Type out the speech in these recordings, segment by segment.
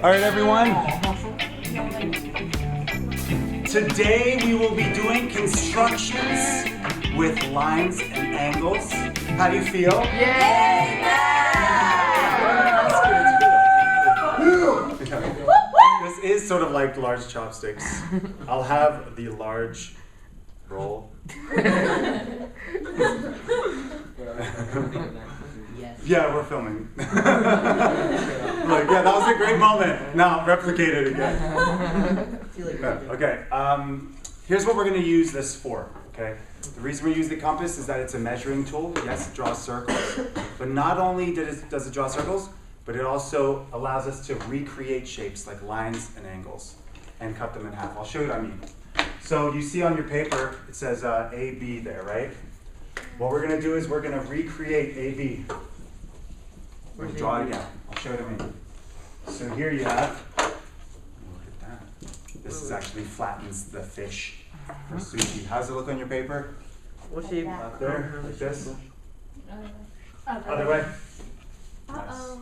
All right, everyone. Today we will be doing constructions with lines and angles. How do you feel? Yay! This is sort of like large chopsticks. I'll have the large roll. Yeah, we're filming. Like, yeah, that was a great moment. Now, replicate it again. Okay, here's what we're going to use this for, okay? The reason we use the compass is that it's a measuring tool. Yes, it draws circles. But not only does it draw circles, but it also allows us to recreate shapes like lines and angles and cut them in half. I'll show you what I mean. So you see on your paper, it says AB there, right? What we're going to do is we're going to recreate AB. We're going to draw it again. I'll show you what I mean. So here you have, look at that. This is actually flattens the fish for sushi. How does it look on your paper? What shape? Up there, like this. Other way. Uh-oh.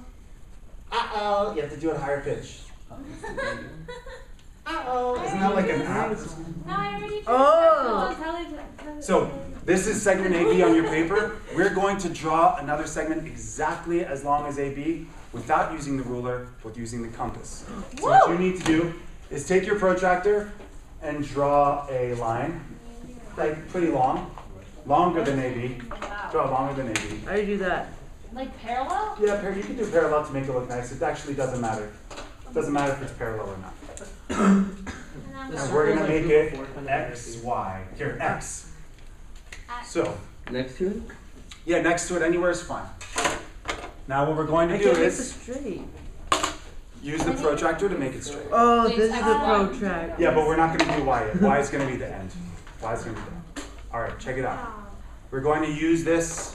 Uh-oh. You have to do it higher pitch. Uh-oh. Isn't that like an app? No, I already Oh. So this is segment AB on your paper. We're going to draw another segment exactly as long as AB without using the ruler, but using the compass. So what you need to do is take your protractor and draw a line, like pretty long, longer than AB. Draw longer than AB. How do you do that? Like parallel? Yeah, you can do parallel to make it look nice. It actually doesn't matter. It doesn't matter if it's parallel or not. And we're going to make it X, Y. Here, X. So, Next to it? yeah, next to it, anywhere is fine. Now what we're going to I do can't make is it straight. use the protractor to make it straight. Oh, this is the protractor. Yeah, but we're not going to do Y yet. Y is going to be the end. Y is going to be the end. All right, check it out. We're going to use this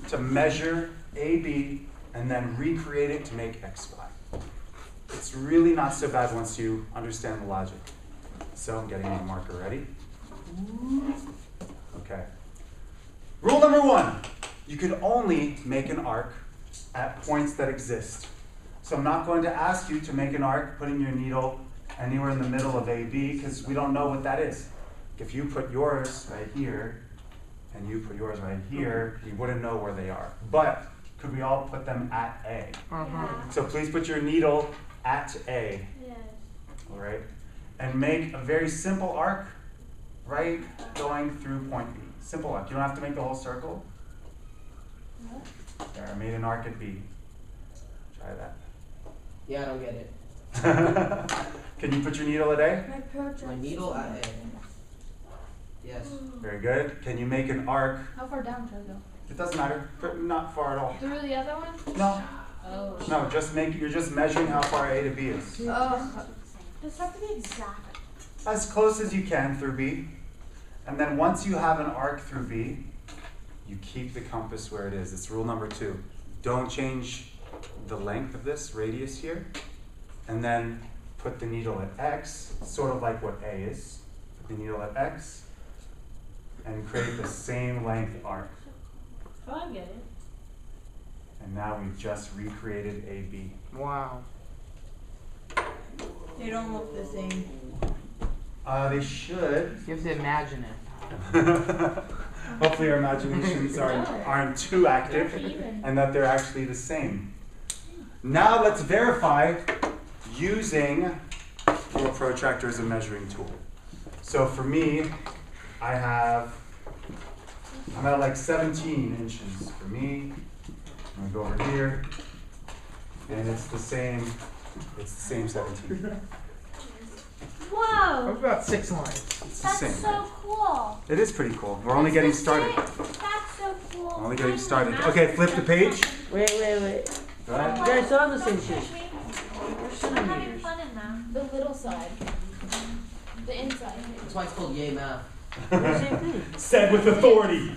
to measure AB and then recreate it to make XY. It's really not so bad once you understand the logic. So I'm getting my marker ready. Okay. Rule number 1, you can only make an arc at points that exist. So I'm not going to ask you to make an arc putting your needle anywhere in the middle of AB because we don't know what that is. If you put yours right here and you put yours right here, you wouldn't know where they are. But could we all put them at A? So please put your needle at A. Yes. All right? And make a very simple arc, right, going through point B. Simple arc. You don't have to make the whole circle. There, I made an arc at B. Try that. Yeah, I don't get it. Can you put your needle at A? My protractor. My needle at A. Yes. Very good. Can you make an arc? How far down should I go? It doesn't matter. Not far at all. Through the other one? No. Oh. No, you're just measuring how far A to B is. Oh. Does it have to be exact? As close as you can through B. And then once you have an arc through B, you keep the compass where it is. It's rule number 2. Don't change the length of this radius here. And then put the needle at X, sort of like what A is. Put the needle at X and create the same length arc. Oh, I get it. And now we've just recreated AB. Wow. They don't look the same. They should. You have to imagine it. Hopefully our imaginations aren't too active and that they're actually the same. Now let's verify using your protractor as a measuring tool. So for me, I'm at like 17 inches for me. I'm gonna go over here, and it's the same 17. Whoa! About 6 lines. It's the That's same. so cool. It is pretty cool. We're only getting started. That's so cool. We're only getting started. Okay, flip the page. Wait. Go ahead. You guys still have the same shape. We're having fun in that. The little side. The inside. That's why it's called Yay Math. Same thing. Said with authority.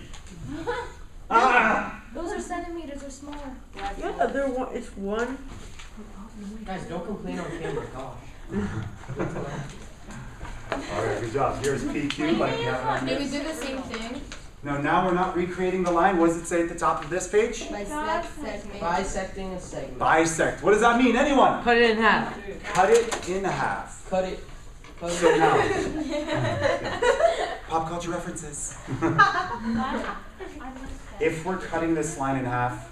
Ah! Those are centimeters or smaller. Yeah, it's one. Guys, don't complain on camera, gosh. All right, good job. Here's PQ. Like you have it on Did we this. do the same thing? No, now we're not recreating the line. What does it say at the top of this page? Bisecting a segment. Bisect. What does that mean? Anyone? Cut it in half. Cut it in half. Cut it. Cut So it. now, pop culture references. If we're cutting this line in half,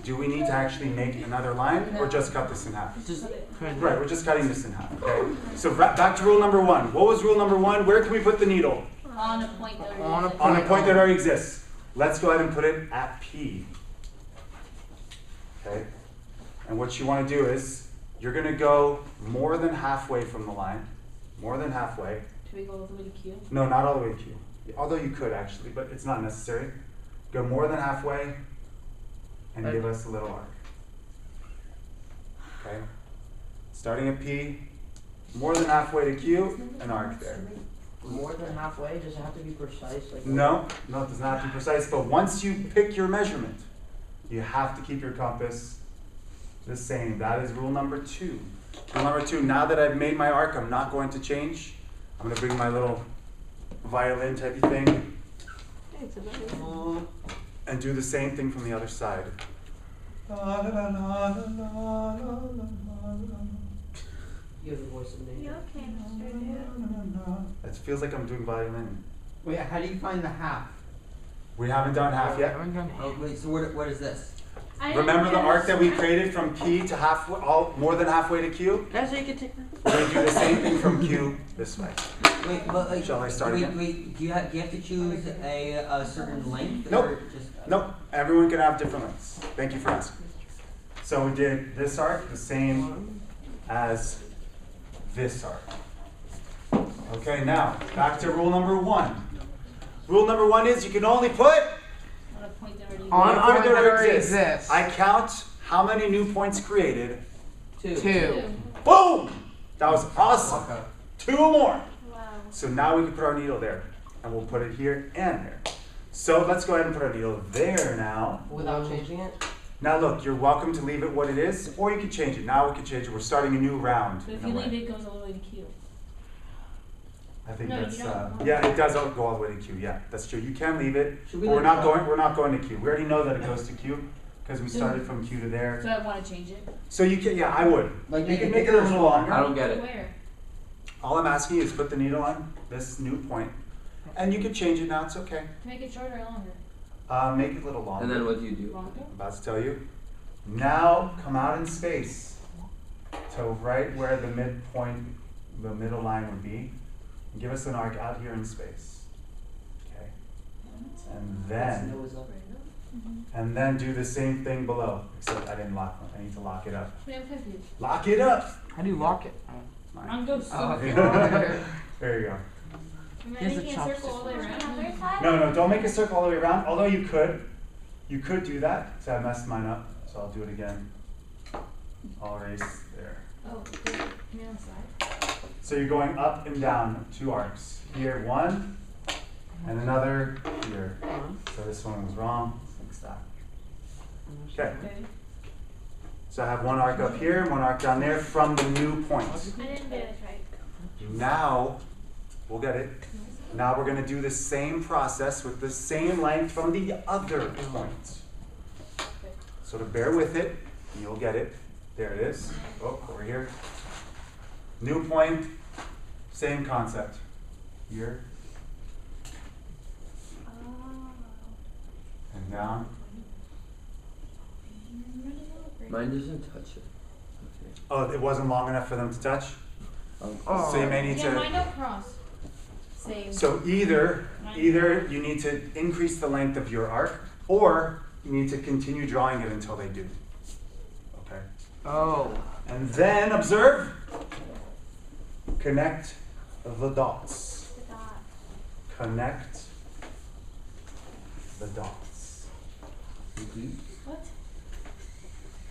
do we need to actually make another line or just cut this in half? Just cut it. Right, we're just cutting this in half, okay? So back to rule number 1. What was rule number 1? Where can we put the needle? On a point that already On a exists. On a point that already exists. Let's go ahead and put it at P. Okay? And what you want to do is, you're going to go more than halfway from the line. More than halfway. Do we go all the way to Q? No, not all the way to Q. Although you could actually, but it's not necessary. Go more than halfway and give us a little arc. Okay? Starting at P, more than halfway to Q, an arc there. More than halfway? Does it have to be precise? Like No, it does not have to be precise, but once you pick your measurement, you have to keep your compass the same. That is rule number 2. Rule number 2, now that I've made my arc, I'm not going to change. I'm going to bring my little violin type of thing Hey, it's about and do the same thing from the other side. You have the voice of nature. okay, Mr. Dude? It feels like I'm doing violin. Wait, how do you find the half? We haven't done half yet. Oh, wait, so what is this? Remember the arc that we created from P to halfway, more than halfway to Q? That's how you can take that. We're going to do the same thing from Q this way. Wait, but like, Shall I start wait, again? wait, do you have to choose a certain length? Nope. Or just, Nope, everyone can have different lengths. Thank you for asking. So we did this arc the same as this arc. Okay, now back to rule number 1. Rule number 1 is you can only put On a point that already On one a point point that that already exists. exists. I count how many new points created. 2. 2. Boom! That was awesome. okay. 2 more. Wow. So now we can put our needle there. And we'll put it here and there. So let's go ahead and put our needle there now. Without changing it? Now look, you're welcome to leave it what it is, or you can change it. Now we can change it. We're starting a new round. So if in you a way. leave it, it goes all the way to Q. I think No, you that's don't. yeah, it does go all the way to Q. Yeah, that's true. You can leave it, Should but we we're leave not it? going. We're not going to Q. We already know that it goes to Q because we started from Q to So there. I want to change it. So you can. Yeah, I would. Like, You can make it a little longer. I don't get it. Where? All I'm asking you is put the needle on this new point, and you can change it now. It's okay. To make it shorter or longer? Make it a little longer. And then what do you do? Longer? I'm about to tell you. Now come out in space to right where the midpoint, the middle line would be. And give us an arc out here in space. Okay. And then do the same thing below. Except I didn't lock it. I need to lock it up. Wait, I'm confused. Lock it up. How do you lock it? Mine. Mine goes so Oh, okay. There you go. Am I Here's the making a circle all the way around? No, don't make a circle all the way around. Although you could do that. So I messed mine up. So I'll do it again. I'll erase there. Oh, give me on the side. So you're going up and down 2 arcs. Here 1, and another here. So this one was wrong. Fix that. Okay. Okay. So I have 1 arc up here, 1 arc down there from the new point. I didn't get it right. Now, we'll get it. Now we're going to do the same process with the same length from the other point. So to bear with it, you'll get it. There it is. Oh, over here. New point, same concept. Here and down. Mine doesn't touch it. Okay. Oh, it wasn't long enough for them to touch? Oh. So you may need Yeah, to. mine don't cross. Same. So either you need to increase the length of your arc, or you need to continue drawing it until they do. Okay. Oh. And then observe. Connect the dots. The dot. Connect the dots. What?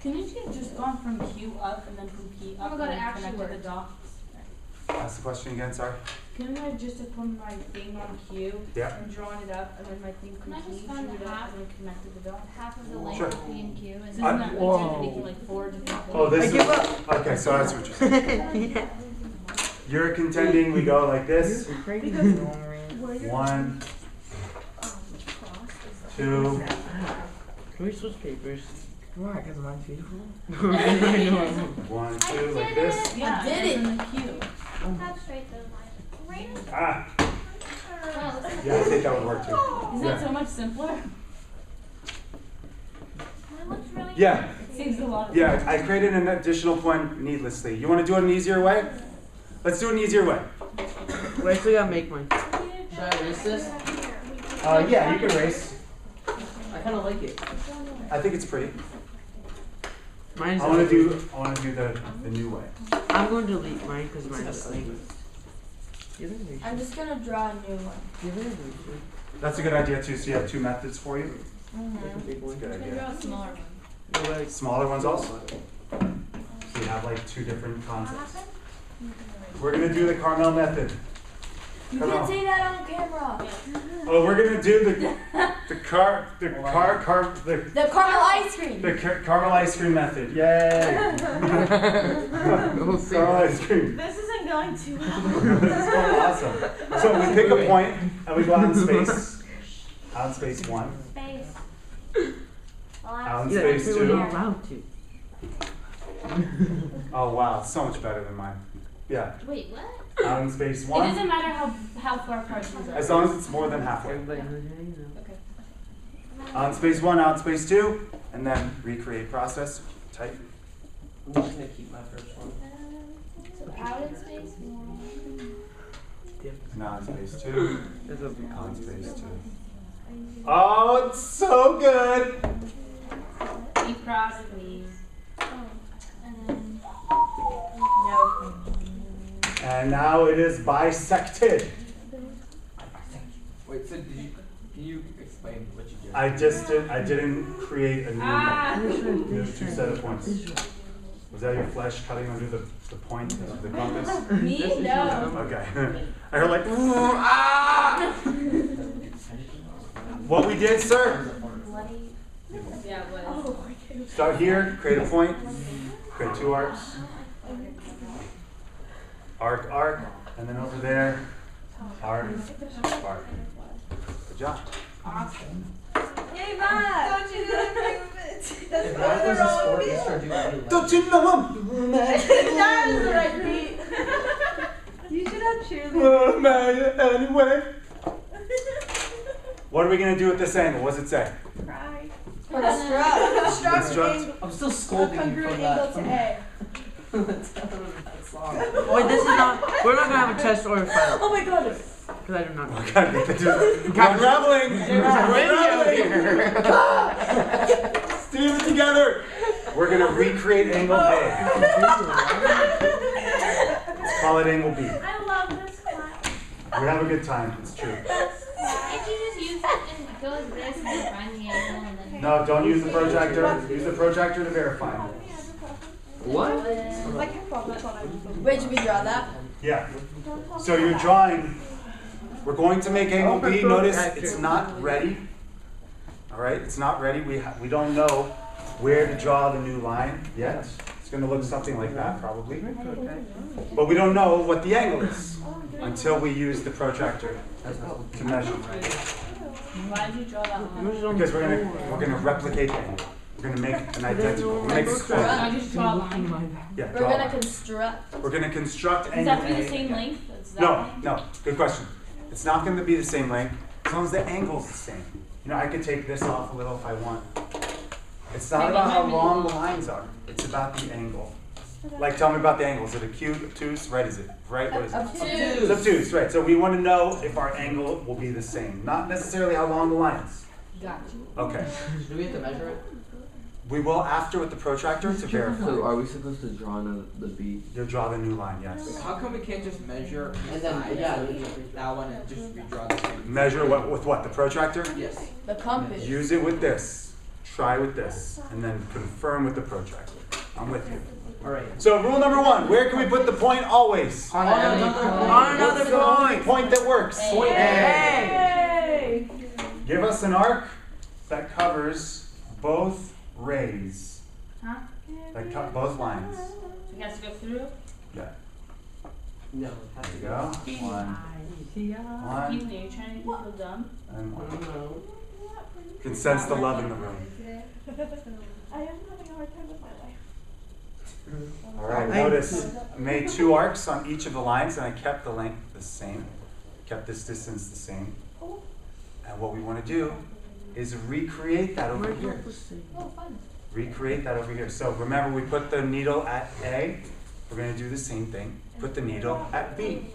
Can you just gone from Q up and then from P up Oh my God, and it then actually connected the worked. dots? Ask the question again, sorry. Couldn't I just have put my thing on Q Yeah. and drawn it up and then my thing from Can I P, just find drew it up half? and then connected the dots? Half of the length Sure. of P and Q, and Isn't then that Whoa. easier to make like 4 different things? Oh, this I is give up. okay. So that's what you're saying. You're contending we go like this. Crazy. 1, 2. Can we switch papers? Why? Because mine's beautiful. 1, 2, like this. Yeah, I did it. in the queue. Have straight those lines. Ah, Wow, this is yeah, I think that would work too. Isn't that so much simpler? Mine looks really Yeah. It saves a lot of Yeah, time. I created an additional point needlessly. You want to do it an easier way? Let's do it an easier way. Wait, I still gotta make mine. Should I erase this? Yeah, you can erase. I kind of like it. I think it's pretty. Mine's I want to do the new way. I'm going to delete mine because mine's ugly. Give it a I'm just gonna draw a new one. Give it a That's a good idea too. So you have 2 methods for you. Make a big one. Good I'm gonna idea. draw a smaller one. No, like, Smaller ones also. So you have like 2 different concepts. We're gonna do the Carmel method. You Come can't on. say that on camera. Oh, we're gonna do the The caramel ice cream. caramel ice cream method. Yay! we'll see. Caramel ice cream. This isn't going too well. This is going awesome. So we pick a point and we go out in space. Out in space 1. Space. Out in Yeah, space we were 2. not allowed to. Oh wow, it's so much better than mine. Yeah. Wait, what? Out in space It 1. doesn't matter how far apart these are. As long as it's more than halfway. Everybody knows how you know. Okay. Out in space 1, out in space 2, and then recreate process. Type. I'm just gonna keep my first one. So out in space one. And out in space 2. This will be Out in called space 2. Oh, it's so good! Be proud of me. And then no. And now it is bisected. Wait, so can you explain what you did? I didn't create a new 2 set of points. Was that your flesh cutting under the point of the compass? Me? No. Okay. I heard like, "Ooh, ah!" What we did, sir? Bloody. Yeah, it was. Start here, create a point, create 2 arcs. Arc, arc, and then over there, arc, arc. Good job. Awesome. Hey, Matt! Don't you do anything with it? That's If that was a sport, you start doing it. Don't you know That is the right beat. You should have cheerleaders. I'm mad anyway. What are we going to do with this angle? What does it say? Cry. Construct. Construct. I'm still scolding you Congruent from that. angle to A. That song. Wait, this is not. We're not gonna have a test or a final. Oh my god. Because I do not know. We're unraveling. We're unraveling. Steve it together. We're going to recreate angle A. Let's call it angle B. I love this class. We have a good time. It's true. Can't you just use it and go like this and then find the angle and then... No, don't use the protractor. Use the protractor to verify. What? Wait, should we draw that? Yeah. So you're drawing. We're going to make angle B. Notice it's not ready. All right, it's not ready. We don't know where to draw the new line yet. It's going to look something like that probably. But we don't know what the angle is until we use the protractor to measure. Why did you draw that one? Because we're gonna replicate the angle. We're gonna make an identical. We'll make a clone. I just draw a line. Yeah, We're draw gonna line. construct. We're gonna construct Does angle that be the A. same length? Is that No, length? no. Good question. It's not going to be the same length as long as the angle's the same. You know, I could take this off a little if I want. It's not about how long the lines are. It's about the angle. Like, tell me about the angle. Is it acute, obtuse, right? Is it right? What is it? Obtuse. It's obtuse, right? So we want to know if our angle will be the same, not necessarily how long the line is. Gotcha. Okay. Do we have to measure it? We will after with the protractor to verify. So are we supposed to draw on the B? You'll draw the new line, yes. How come we can't just measure And then, sides yeah. of that one and just redraw the same? Measure what with what? The protractor? Yes. The compass. Use it with this. Try with this. And then confirm with the protractor. I'm with you. Alright. So rule number 1, where can we put the point always? On another another What's the only point. point that works? Point Hey. Give us an arc that covers both rays. Huh? That cut both lines. So you guys go through? Yeah. No, it has There to you go. go. One, Keith, are you trying to feel dumb? and one. No. You can sense the love in the room. I am having a hard time with my life. All right, notice I made 2 arcs on each of the lines and I kept the length the same, kept this distance the same. And what we want to do is recreate that over here. Oh, fun. Recreate that over here. So remember, we put the needle at A. We're going to do the same thing. Put the needle at B.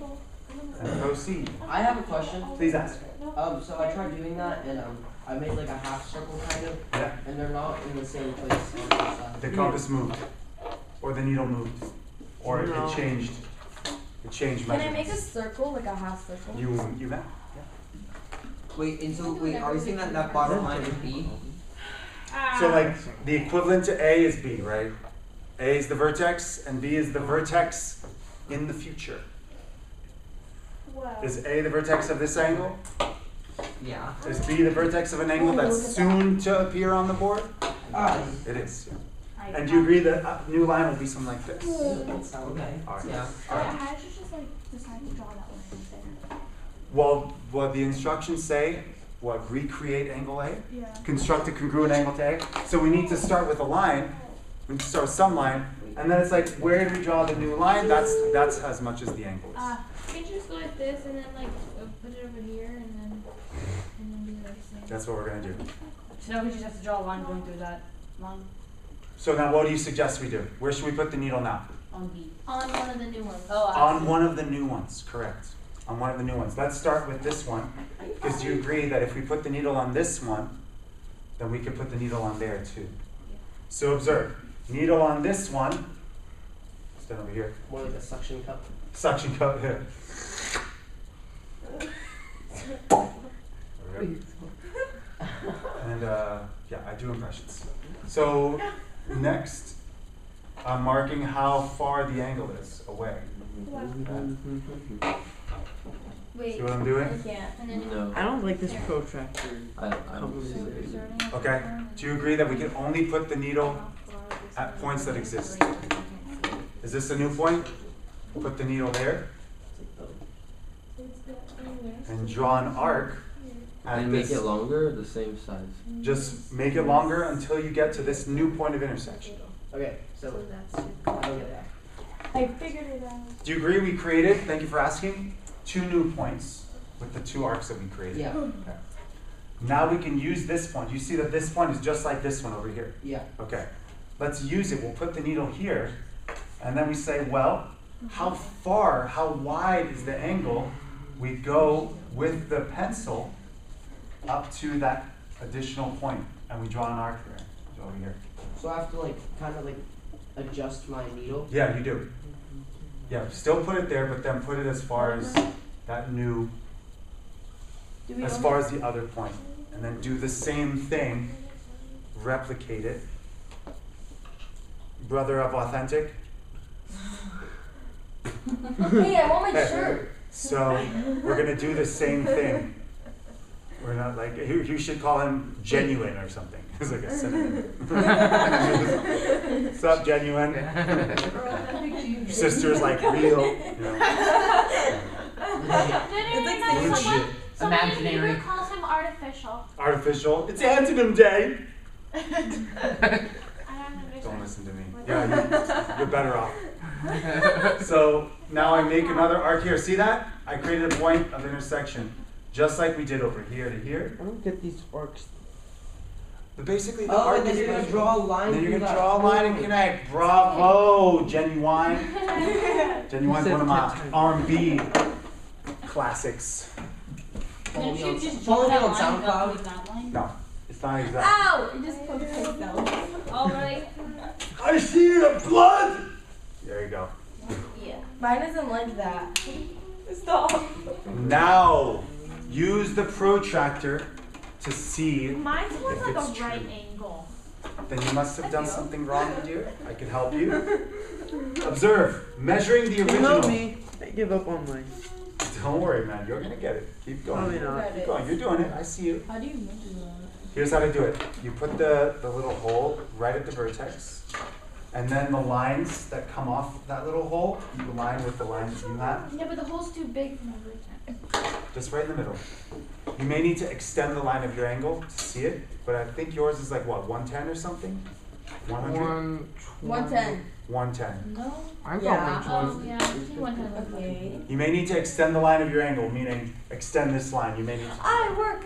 And proceed. I have a question. Please ask. So I tried doing that and I made like a half circle kind of, Yeah. and they're not in the same place on the side. The compass moved. Or the needle moved. Or No. it changed. It changed Can I make a measurements. circle, like a half circle? You may. Wait, and so wait, are we saying that that bottom line is B? So like the equivalent to A is B, right? A is the vertex and B is the vertex in the future. Wow. Is A the vertex of this angle? Yeah. Is B the vertex of an angle that's soon to appear on the board? It is. Yeah. And do you agree that a new line will be something like this? Okay. All right. Yeah. How did you just like decide to draw that line right there? Well, what the instructions say, what, recreate angle A? Yeah. Construct a congruent angle to A. So we need to start with a line. We need to start with some line. And then it's like, where do we draw the new line? That's as much as the angle is. Can't you just go like this and then like put it over here and then do like this? That's what we're going to do. So now we just have to draw a line going through that line So now what do you suggest we do? Where should we put the needle now? on B. On one of the new ones. Oh, On one of the new ones, correct. On one of the new ones. Let's start with this one. Because you agree that if we put the needle on this one, then we could put the needle on there too. So observe. Needle on this one. Stand over here. More like a suction cup. Suction cup here. Okay. And yeah, I do impressions. So next, I'm marking how far the angle is away. Wait. See what I'm doing? I can't. And then No. I don't like this protractor. I don't see it. Okay. Do you agree that we can only put the needle at points that exist? Is this a new point? Put the needle there and draw an arc at And make this. it longer or the same size? Just make it longer until you get to this new point of intersection. Okay, so I don't get that. I figured it out. Do you agree we created, thank you for asking, 2 new points with the 2 arcs that we created? Yeah. Okay. Now we can use this point. You see that this point is just like this one over here. Yeah. Okay. Let's use it. We'll put the needle here, and then we say, well, how wide is the angle we go with the pencil up to that additional point, and we draw an arc there, over here. So I have to like kind of like adjust my needle. Yeah, you do. Yeah, still put it there, but then put it as far as that new, as far as the other point. And then do the same thing, replicate it. Brother of authentic. Hey, I want my shirt. So we're gonna do the same thing. We're not like, you should call him genuine or something. It's like a synonym. What's up, genuine? Your sister's like real. You know. Legit. Imaginary. Calls him artificial. Artificial. It's antonym day. I don't understand. Don't listen to me. Yeah, you're better off. So now I make another arc here. See that? I created a point of intersection, just like we did over here to here. I don't get these arcs. But basically, the Oh, arc and then is you're gonna measured. draw a line. Then you're through gonna that. draw a line and connect. Bravo, Genuine. Genuine's one of my R&B classics. Couldn't you just Follow draw me on that line SoundCloud. with that line? No, it's not exact. Ow! It just poked myself. Alright. I see the blood. There you go. Yeah. Mine isn't like that. Stop. Now, use the protractor to see. Mine's more If like it's a right true. angle. Then you must have done something wrong, dear. I can help you. Observe, measuring the You original. know me. I give up on mine. Don't worry, man. You're gonna get it. Keep going. Probably not. Keep going. You're doing it. I see you. How do you measure that? Here's how to do it. You put the little hole right at the vertex, and then the lines that come off that little hole, you align with the lines that you have, Yeah, but the hole's too big for my vertex. just right in the middle. You may need to extend the line of your angle to see it, but I think yours is like what, 110 or something? 100? 110. 110. No. I've Yeah. got Oh, 120. yeah. I think 110. Okay. You may need to extend the line of your angle, meaning extend this line. You may need to. I work.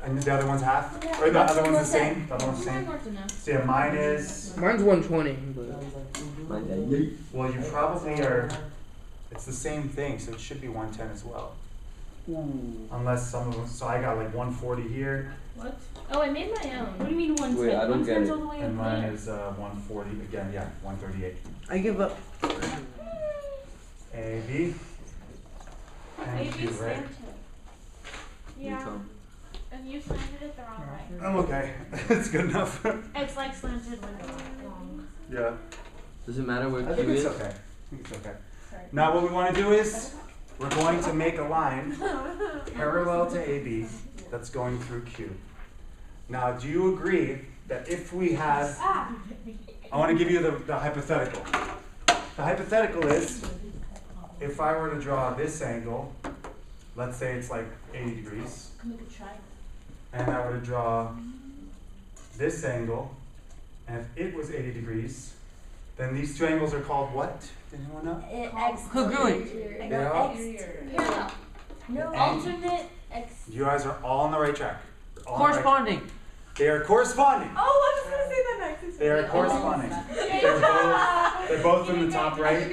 And the other one's half? Yeah. Or the That's other one's the 110. same? The other one's the Mine same? worked enough. So yeah, mine is, Mine's 120. But Mine's at yeet. well, you probably are, it's the same thing, so it should be 110 as well. Unless some of them, so I got like 140 here, What? Oh, I made my What own. do you mean 110? Wait, I don't get 110's it. all the way and up mine there. is 140, again, yeah, 138. I give up. A, B, and Q, right? Yeah. And you slanted it the wrong way. I'm okay, it's good enough. It's like slanted with wrong. Yeah, Does it matter where I think Q it's is? okay, I think it's okay. Now what we want to do is, we're going to make a line parallel to AB that's going through Q. Now, do you agree that if we had, I want to give you the hypothetical. The hypothetical is, if I were to draw this angle, let's say it's like 80 degrees, Make a triangle. and I were to draw this angle, and if it was 80 degrees, then these two angles are called what? Does anyone know? Congruent. They are? Parallel. No. And- Alternate X. You guys are all on the right track. All on the right- Corresponding. They are corresponding. Oh, I was gonna say that next. They are corresponding. They're both in the top right.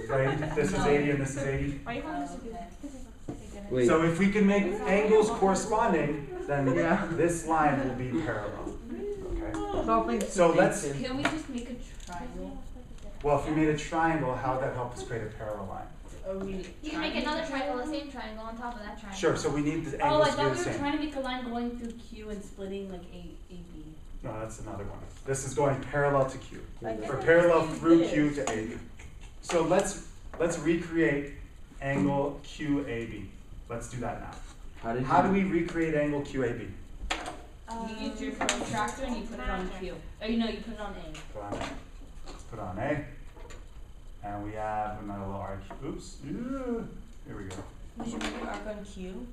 Right? This is 80 and this is 80. Why you calling this a good? Wait. So if we can make angles corresponding, then Yeah. this line will be parallel. Okay. Something So let's, Can we just make a triangle? well, if we made a triangle, how would that help us create a parallel line? You can make another triangle, the same triangle on top of that triangle. Sure, so we need the Oh, I angles to be thought the we were same. trying to make a line going through Q and splitting like AB. No, that's another one. This is going parallel to Q. I guess Or I'm parallel just through doing Q this. to AB. So let's recreate angle QAB. Let's do that now. How do we recreate angle QAB? You use your protractor and you put it on Q. Or you know, you put it on A. Put on A. Let's put on A. And we have another little arc. Oops. Yeah. Here we go. We should make an arc on Q.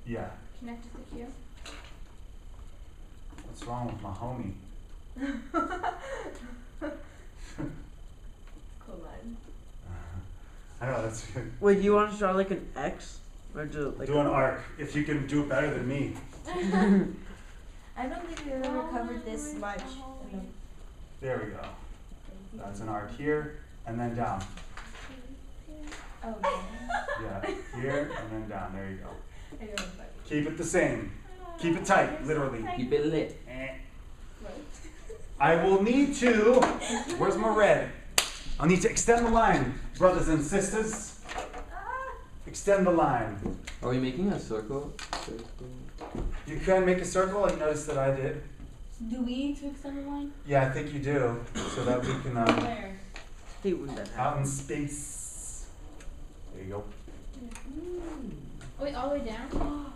Yeah. Connect to the Q. What's wrong with my homie? Cool line. I know, that's good. Wait, do you want to draw like an X? Or do like Do an arc. If you can do it better than me. I don't think we've ever covered this much. There we go. That's an arc here, and then down. Oh, Yeah, here, and then down. There you go. I know, but. Keep it the same. Keep it tight, literally. Keep it lit. I will need to, where's my red? I'll need to extend the line, brothers and sisters. Extend the line. Are we making a circle? You can make a circle, you notice that I did. Do we need to extend the line? Yeah, I think you do, so that we can, Where? hate when that out in happens. space. There you go. Wait, all the way down?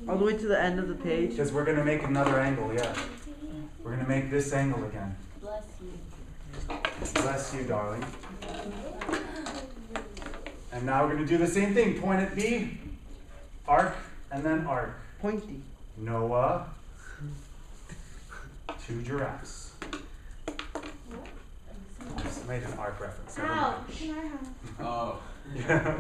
All the way to the end of the page. Because we're gonna make another angle, yeah. We're gonna make this angle again. Bless you. Bless you, darling. And now we're gonna do the same thing. Point at B, arc, and then arc. Pointy. Noah, 2 giraffes. I just made an arc reference. Never mind. Oh. Yeah.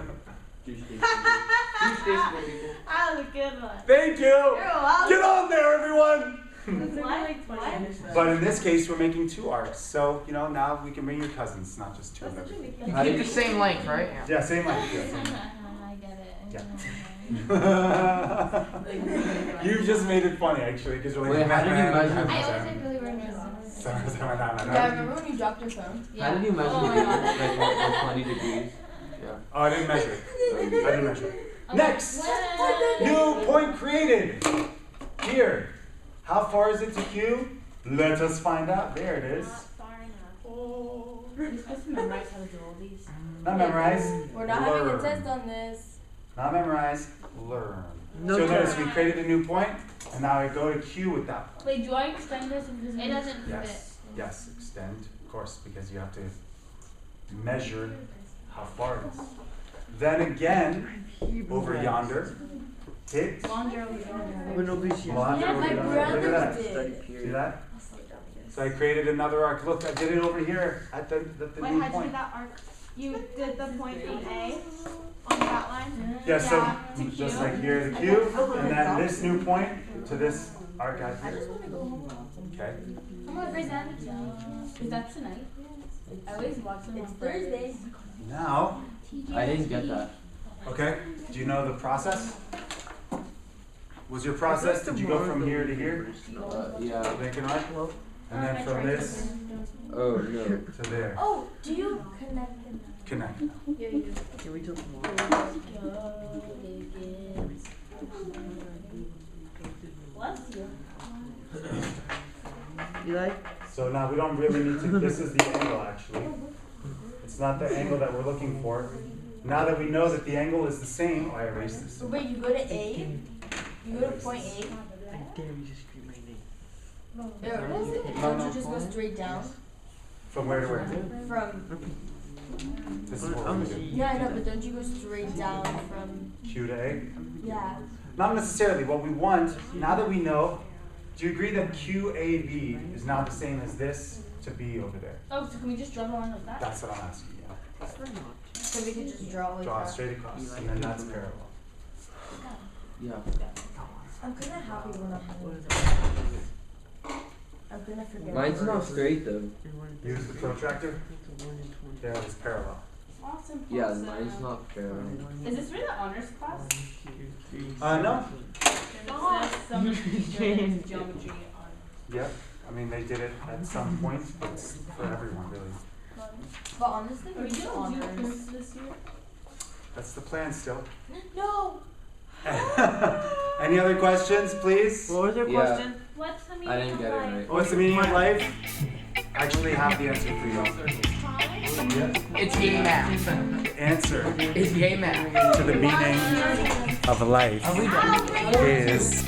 Huge day for people. That was a good one. Thank you! welcome. Get on there, everyone! What? But in this case, we're making 2 arcs. So, you know, now we can bring your cousins, not just 2 of them. You How do keep you- the same length, right? Yeah, same length. Yeah, same length. I get it. Yeah. You just made it funny, actually, because you're like, Wait, how did you measure- I always think really weird noises. Yeah, remember when you dropped your phone? How did you measure Oh the my God. like what, 20 degrees? Yeah. Oh, I didn't measure it. I didn't measure it. Next! What? New point created. Here. How far is it to Q? Let us find out. There it is. Not far enough. Oh. You're supposed to memorize how to do all these. Not memorize. We're not having a Learn. test on this. Not memorize. Learn. No So notice test. we created a new point, and now I go to Q with that point. Wait, do I extend this? It doesn't fit. Yes. Yes. Extend, of course, because you have to measure how far it is. Then again, over yonder, Hit. When nobody's here. Longer Yeah, my over here. Look at brother that. did. Study See period. that? So I created another arc. Look, I did it over here at the Wait, new how'd you point. do that arc? You did the point from A on that line? Yeah, so Yeah, to just Q. like here, the Q, and then this new point to this arc out I just here. want to go home. Okay. I'm gonna raise that tonight. Is that tonight? I always watch them on Thursday. Now, I didn't get that. okay, do you know the process? Was your process, did you go from here to here? Yeah. Make an arc? And then from this Oh no. to there. Oh, do you connect them? Connect. Yeah, you do. Can we till tomorrow? Bless you. Eli? So now we don't really need to, this is the angle actually. It's not the angle that we're looking for. Now that we know that the angle is the same, I erase this. So wait, you go to A, you go to point A. I dare you to scream my name. Yeah, No, don't you just go straight down From where to where? from? This is what we're gonna do. Yeah, I know, but don't you go straight down from? Q to A? Yeah. Not necessarily. What we want, now that we know, do you agree that QAB is now the same as this to B over there? Oh, so can we just draw the line like that? That's what I'm asking you. Prefer not. So we could just draw like Draw it that. straight across, and then that's parallel. Yeah. I'm kind of happy when I'm gonna forget. Mine's not straight though. Use the protractor. There it is parallel. Awesome. Yeah, awesome. mine's not parallel. Is this for the honors class? No. It says some teacher geometry on. Yep. I mean, they did it at some point, but it's for everyone, really. But honestly, Are we we do doing honors. Duke this year? That's the plan still. No. Any other questions, please? What was your Yeah. question? What's the meaning I didn't get it of life? right. What's the meaning of life? I actually have the answer for you. Yeah. It's gay math. The answer It's gay math. to the meaning of life Are we done? is